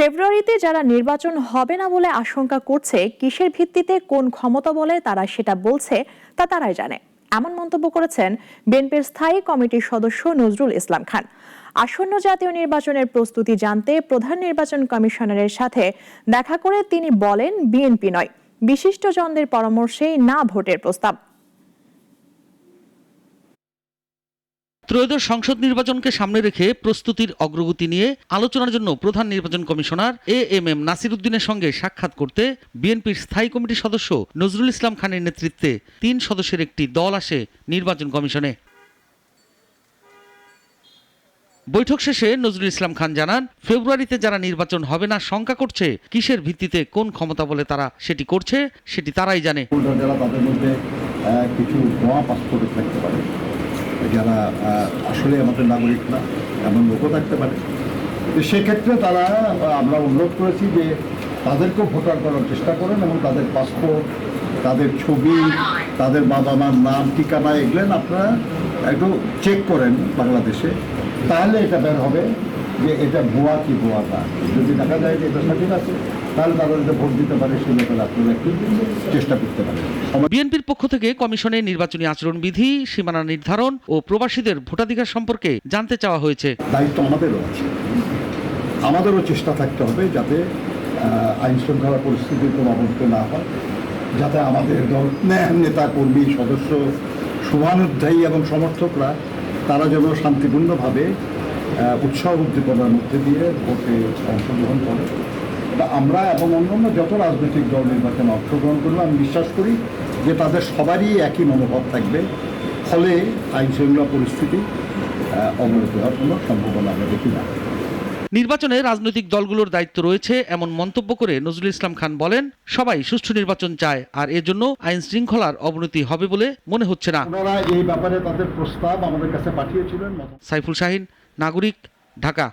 ফেব্রুয়ারিতে যারা নির্বাচন হবে না বলে আশঙ্কা করছে, কিসের ভিত্তিতে, কোন ক্ষমতা বলে তারা সেটা বলছে তা তারাই জানে, এমন মন্তব্য করেছেন বিএনপির স্থায়ী কমিটির সদস্য নজরুল ইসলাম খান। আসন্ন জাতীয় নির্বাচনের প্রস্তুতি জানতে প্রধান নির্বাচন কমিশনারের সাথে দেখা করে তিনি বলেন, বিএনপি নয়, বিশিষ্টজনদের পরামর্শেই না ভোটের প্রস্তাব। ত্রয়োদশ সংসদ নির্বাচনকে সামনে রেখে প্রস্তুতির অগ্রগতি নিয়ে আলোচনার জন্য প্রধান নির্বাচন কমিশনার এএমএম নাসির উদ্দিনের সঙ্গে সাক্ষাৎ করতে বিএনপির স্থায়ী কমিটির সদস্য নজরুল ইসলাম খানের নেতৃত্বে 3 সদস্যের একটি দল আসে নির্বাচন কমিশনে। বৈঠক শেষে নজরুল ইসলাম খান জানান, ফেব্রুয়ারিতে যারা নির্বাচন হবে না শঙ্কা করছে, কিসের ভিত্তিতে, কোন ক্ষমতা বলে তারা সেটি করছে সেটি তারাই জানে। তাদের মধ্যে কিছু ভুয়া পাসপোর্ট থাকতে পারে, যারা আসলে আমাদের নাগরিক না, এমন লোকও থাকতে পারে। তো সেক্ষেত্রে আমরা অনুরোধ করেছি যে তাদেরকেও ভোটার করার চেষ্টা করেন এবং তাদের পাসপোর্ট, তাদের ছবি, তাদের বাবা মার নাম, ঠিকানা, এগুলো আপনারা একটু চেক করেন বাংলাদেশে, তাহলে এটা বের হবে যে এটা ভুয়া কি ভুয়া না। যদি দেখা যায় যে এটা সঠিক আছে, তাহলে তারা যদি ভোট দিতে পারে, সেই ব্যাপারে আপনারা একটু চেষ্টা করতে পারেন। বিএনপির পক্ষ থেকে কমিশনে নির্বাচনী আচরণবিধি, সীমানা নির্ধারণ ও প্রবাসীদের ভোটাধিকার সম্পর্কে জানতে চাওয়া হয়েছে। দায়িত্ব আমাদেরও আছে, আমাদেরও চেষ্টা থাকতে হবে যাতে আইন শৃঙ্খলা পরিস্থিতির কোনো অবনতি না হয়, যাতে আমাদের দল নেতা কর্মী সদস্য, শুভানুধ্যায়ী এবং সমর্থকরা তারা যেন শান্তিপূর্ণভাবে উৎসাহ উদ্দীপনার মধ্যে দিয়ে ভোটে অংশগ্রহণ করে। আমরা এবং অন্যান্য যত রাজনৈতিক দল নির্বাচনে অংশগ্রহণ করবো, আমি বিশ্বাস করি যে তাদের সবারই একই মনোভাব থাকবে, ফলে আইন শৃঙ্খলা পরিস্থিতি অবনতি হওয়ার কোনো সম্ভাবনা আমরা দেখি না। নির্বাচনে রাজনৈতিক দলগুলোর দায়িত্ব রয়েছে এমন মন্তব্য করে নজরুল ইসলাম খান বলেন, সবাই সুষ্ঠু নির্বাচন চায়, আর এজন্য আইন শৃঙ্খলার অবনতি হবে বলে মনে হচ্ছে না। ওনারা এই ব্যাপারে তাদের প্রস্তাব আমাদের কাছে পাঠিয়েছিলেন। সাইফুল শাহিন, নাগরিক, ঢাকা।